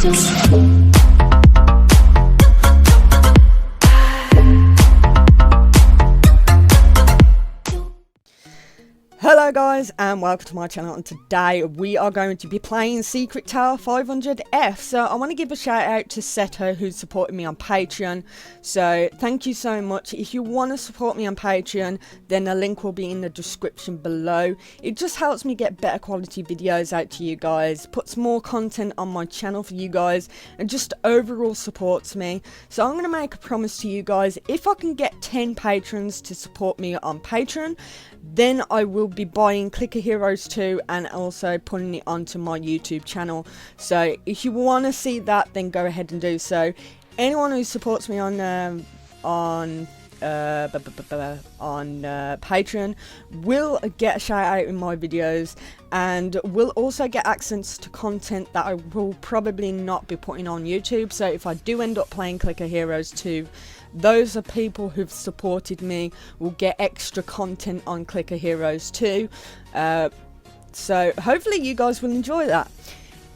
Hello guys and welcome to my channel, and today we are going to be playing Secret Tower 500F. So I want to give a shout out to Seto, who's supporting me on Patreon. So thank you so much. If you want to support me on Patreon, then the link will be in the description below. It just helps me get better quality videos out to you guys, puts more content on my channel for you guys, and just overall supports me. So I'm going to make a promise to you guys: if I can get 10 patrons to support me on Patreon, then I will be buying Clicker Heroes 2 and also putting it onto my YouTube channel. So if you want to see that, then go ahead and do so. Anyone who supports me on Patreon will get a shout out in my videos, and will also get access to content that I will probably not be putting on YouTube. So if I do end up playing Clicker Heroes 2, those are people who've supported me, will get extra content on Clicker Heroes 2. So hopefully you guys will enjoy that.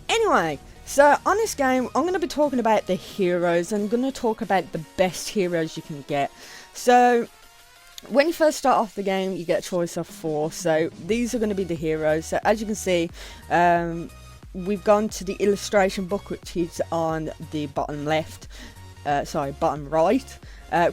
Anyway, so on this game, I'm going to be talking about the heroes. I'm going to talk about the best heroes you can get. So when you first start off the game, you get a choice of 4. So these are going to be the heroes. So as you can see, we've gone to the illustration book, which is on the bottom left. Bottom right.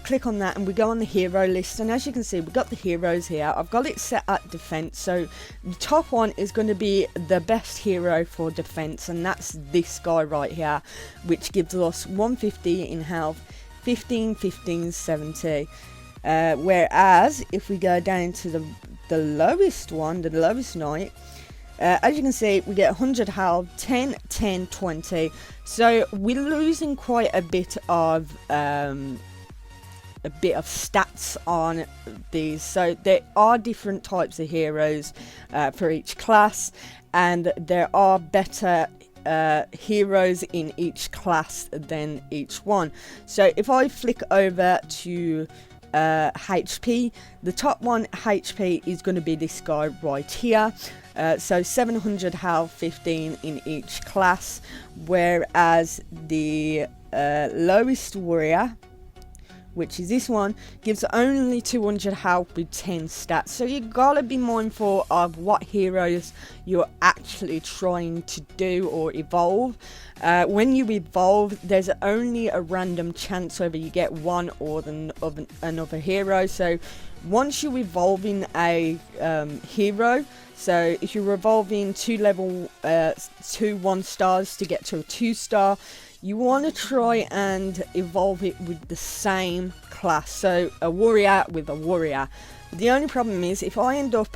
Click on that and we go on the hero list, and as you can see, we've got the heroes here. I've got it set at defense, so the top one is going to be the best hero for defense, and that's this guy right here, which gives us 150 in health, 15, 15, 70. Whereas if we go down to the lowest one, the lowest knight, as you can see, we get 100 health, 10, 10, 20. So we're losing quite a bit of stats on these. So there are different types of heroes for each class, and there are better heroes in each class than each one. So if I flick over to HP, the top one HP is going to be this guy right here. So 700 health, 15 in each class, whereas the lowest warrior, which is this one, gives only 200 health with 10 stats. So you gotta be mindful of what heroes you're actually trying to do or evolve. When you evolve, there's only a random chance whether you get one or another hero. So once you're evolving a hero, so if you're evolving 2 1-stars to get to a 2-star, you want to try and evolve it with the same class. So a warrior with a warrior. The only problem is if I end up,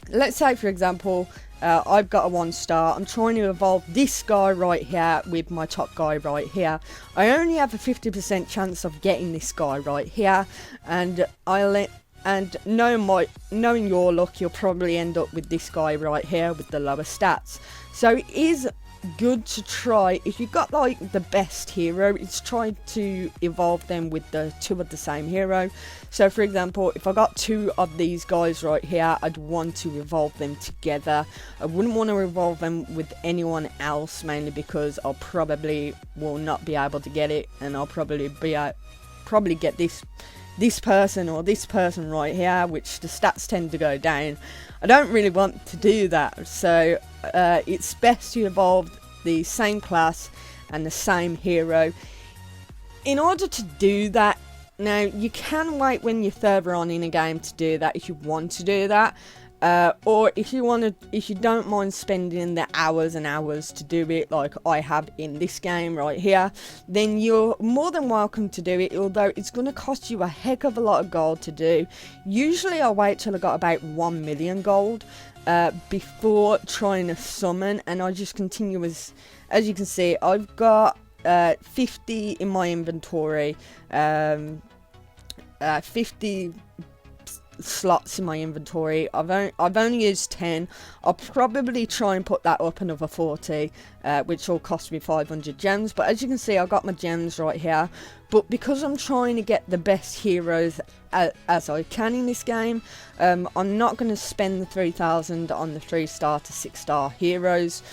let's say for example, I've got a 1-star, I'm trying to evolve this guy right here with my top guy right here. I only have a 50% chance of getting this guy right here, and knowing your luck, you'll probably end up with this guy right here with the lower stats. So it is good to try, if you've got like the best hero, it's try to evolve them with the 2 of the same hero. So for example, if I got 2 of these guys right here, I'd want to evolve them together. I wouldn't want to evolve them with anyone else, mainly because I'll probably will not be able to get it, and I'll probably get this person or this person right here, which the stats tend to go down. I don't really want to do that, so it's best to evolve the same class and the same hero. In order to do that, now you can wait when you're further on in a game to do that if you want to do that. Or if you don't mind spending the hours and hours to do it like I have in this game right here, then you're more than welcome to do it, although it's going to cost you a heck of a lot of gold to do. Usually I wait till I got about 1 million gold before trying to summon, and I just continue as you can see, I've got 50 in my inventory, 50 slots in my inventory. I've only used 10. I'll probably try and put that up another 40, which will cost me 500 gems. But as you can see, I've got my gems right here. But because I'm trying to get the best heroes as I can in this game, I'm not going to spend the 3,000 on the 3-star to 6-star heroes,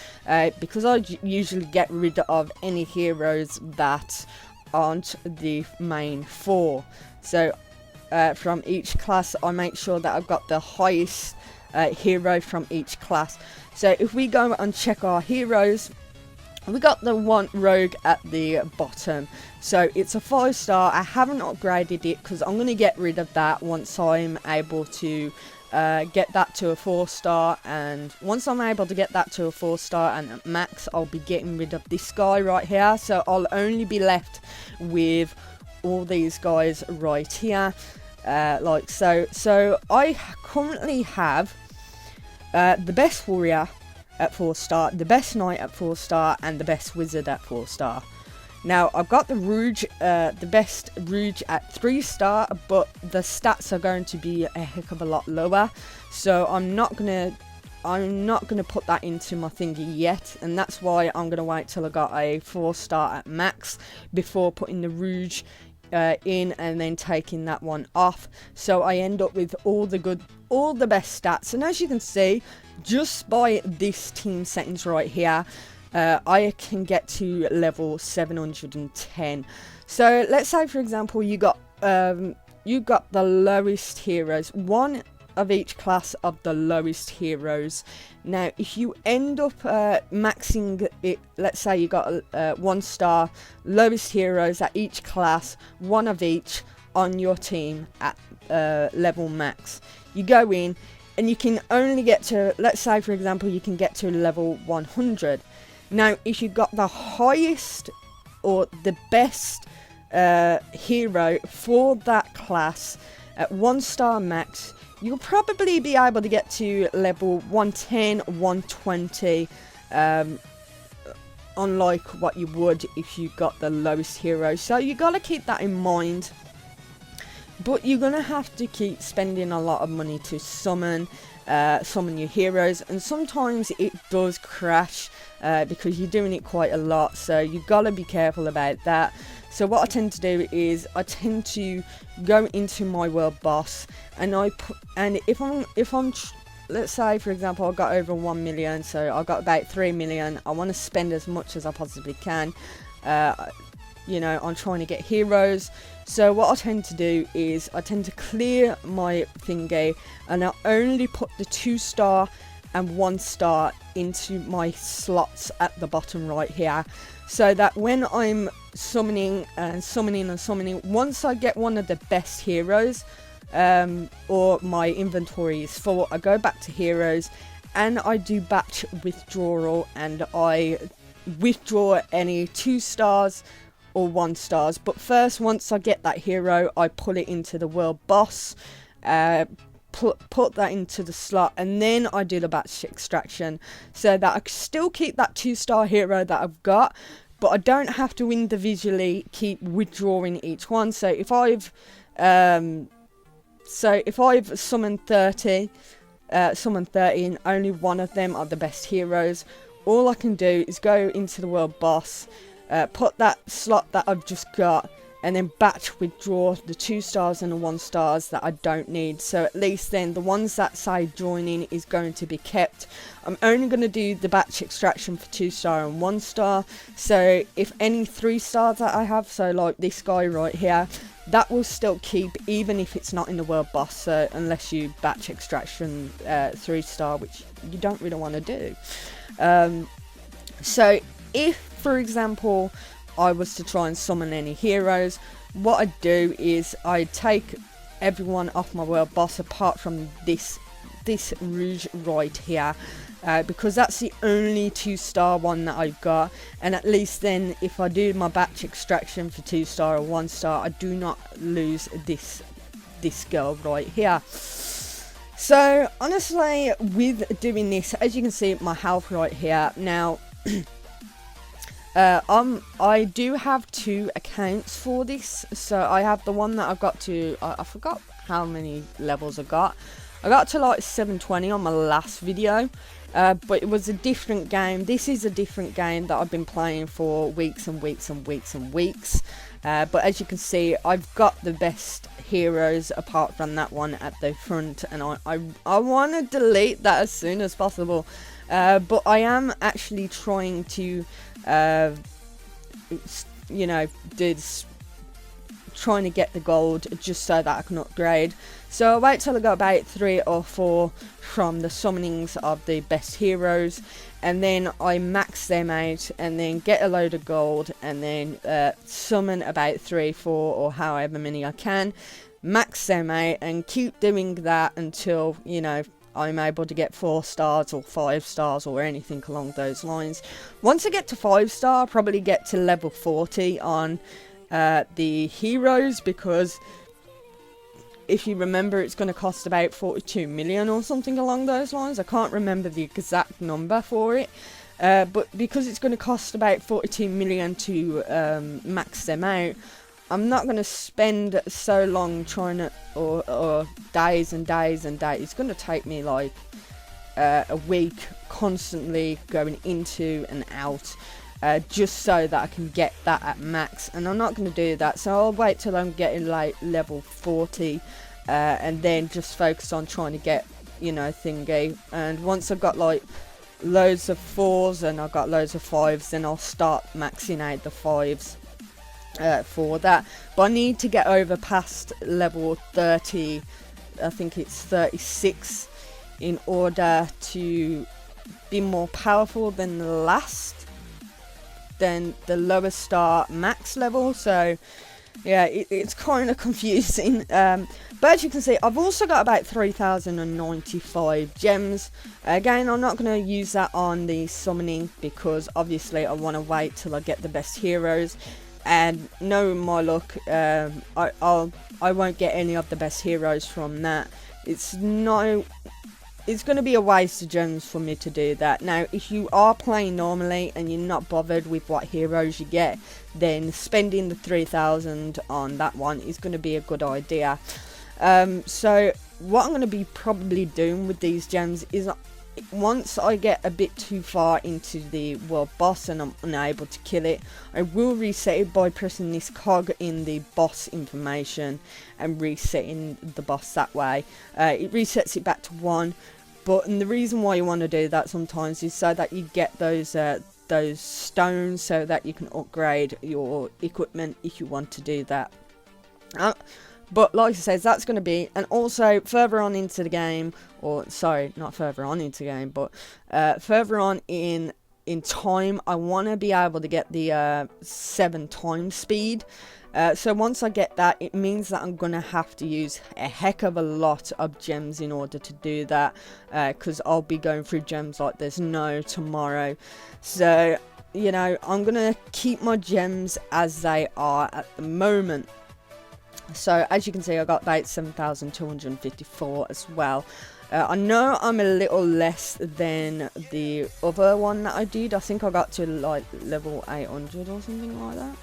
because I usually get rid of any heroes that aren't the main 4. So from each class, I make sure that I've got the highest hero from each class. So if we go and check our heroes, we got the one rogue at the bottom. So it's a 5-star. I haven't upgraded it because I'm going to get rid of that once I'm able to get that to a 4-star. And once I'm able to get that to a 4-star and at max, I'll be getting rid of this guy right here. So I'll only be left with all these guys right here, like so. So I currently have the best warrior at 4-star, the best knight at 4-star, and the best wizard at 4-star. Now I've got the Rouge, the best Rouge at 3-star, but the stats are going to be a heck of a lot lower. So I'm not gonna put that into my thingy yet, and that's why I'm gonna wait till I got a 4-star at max before putting the Rouge in and then taking that one off. So I end up with all the best stats. And as you can see, just by this team settings right here, I can get to level 710. So let's say, for example, you got the lowest heroes, one of each class of the lowest heroes. Now if you end up maxing it, let's say you got 1-star lowest heroes at each class, one of each on your team at level max, you go in and you can only get to, let's say for example, you can get to level 100. Now if you got the highest or the best hero for that class at 1-star max, you'll probably be able to get to level 110, 120, unlike what you would if you got the lowest hero. So you got to keep that in mind. But you're going to have to keep spending a lot of money to summon your heroes. And sometimes it does crash because you're doing it quite a lot. So you've got to be careful about that. So what I tend to do is I tend to go into my world boss, and if I'm let's say for example I got over 1 million, so I got about 3 million. I want to spend as much as I possibly can, you know, on trying to get heroes. So what I tend to do is I tend to clear my thingy, and I only put the 2-star and 1-star into my slots at the bottom right here, so that when I'm summoning, once I get one of the best heroes, or my inventory is full, I go back to heroes and I do batch withdrawal, and I withdraw any 2-stars or 1-stars. But first, once I get that hero, I put it into the world boss, put that into the slot, and then I do the batch extraction, so that I still keep that 2-star hero that I've got, but I don't have to individually keep withdrawing each one. So if I've summoned 30 and only one of them are the best heroes, all I can do is go into the world boss, put that slot that I've just got, and then batch withdraw the 2-stars and the 1-stars that I don't need. So at least then the ones that say joining is going to be kept. I'm only going to do the batch extraction for 2-star and 1-star. So if any 3-stars that I have, so like this guy right here, that will still keep even if it's not in the world boss. So unless you batch extraction 3-star, which you don't really want to do. So if, for example, I was to try and summon any heroes, what I do is I take everyone off my world boss apart from this Rouge right here, because that's the only 2-star one that I've got, and at least then if I do my batch extraction for 2-star or 1-star, I do not lose this girl right here. So honestly, with doing this, as you can see my health right here now, I do have 2 accounts for this. So I have the one that I've got to, I forgot how many levels I got. I got to like 720 on my last video, but it was a different game. This is a different game that I've been playing for weeks and weeks and weeks and weeks. But as you can see, I've got the best heroes apart from that one at the front, and I want to delete that as soon as possible. But I am actually trying to, you know, trying to get the gold just so that I can upgrade. So I'll wait till I got about 3 or 4 from the summonings of the best heroes, and then I max them out and then get a load of gold, and then summon about 3, 4 or however many I can, max them out and keep doing that until, you know, I'm able to get 4 stars or 5 stars or anything along those lines. Once I get to 5 star, I'll probably get to level 40 on the heroes, because if you remember, it's going to cost about 42 million or something along those lines. I can't remember the exact number for it, but because it's going to cost about 42 million to max them out, I'm not going to spend so long trying to, or days and days and days. It's going to take me like a week constantly going into and out, just so that I can get that at max, and I'm not going to do that. So I'll wait till I'm getting like level 40, and then just focus on trying to get, you know, thingy. And once I've got like loads of 4s and I've got loads of 5s, then I'll start maxing out the 5s for that. But I need to get over past level 30, I think it's 36, in order to be more powerful than the lowest star max level. So yeah, it's kind of confusing, but as you can see, I've also got about 3095 gems. Again, I'm not going to use that on the summoning, because obviously I want to wait till I get the best heroes, and knowing my luck, I won't get any of the best heroes from that. It's going to be a waste of gems for me to do that. Now, if you are playing normally and you're not bothered with what heroes you get, then spending the 3000 on that one is going to be a good idea. So what I'm going to be probably doing with these gems is, once I get a bit too far into the world boss and I'm unable to kill it, I will reset it by pressing this cog in the boss information and resetting the boss that way. It resets it back to 1. But and the reason why you want to do that sometimes is so that you get those stones, so that you can upgrade your equipment if you want to do that. But like I said, that's going to be, and also further on into the game, or sorry, not further on into the game, but further on in time, I want to be able to get the 7 times speed. So once I get that, it means that I'm going to have to use a heck of a lot of gems in order to do that, because I'll be going through gems like there's no tomorrow. So, you know, I'm going to keep my gems as they are at the moment. So as you can see, I got about 7,254 as well. I know I'm a little less than the other one that I did. I think I got to like level 800 or something like that.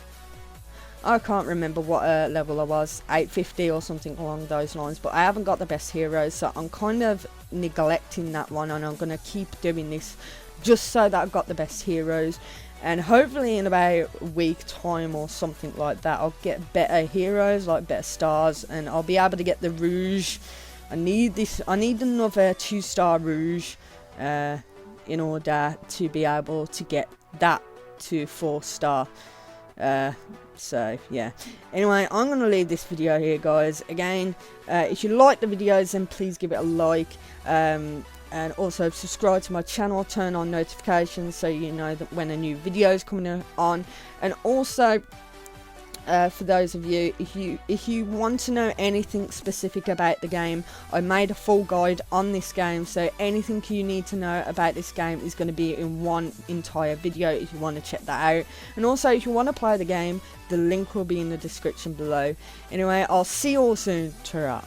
I can't remember what level I was, 850 or something along those lines, but I haven't got the best heroes, so I'm kind of neglecting that one, and I'm going to keep doing this just so that I've got the best heroes. And hopefully in about a week time or something like that, I'll get better heroes, like better stars, and I'll be able to get the Rouge. I need another 2-star Rouge in order to be able to get that to 4-star. So yeah, anyway, I'm going to leave this video here, guys. Again, if you like the videos, then please give it a like, and also subscribe to my channel, turn on notifications so you know that when a new video is coming on. And also, for those of you, if you want to know anything specific about the game, I made a full guide on this game, so anything you need to know about this game is going to be in one entire video if you want to check that out. And also, if you want to play the game, the link will be in the description below. Anyway, I'll see you all soon. Ta-ra.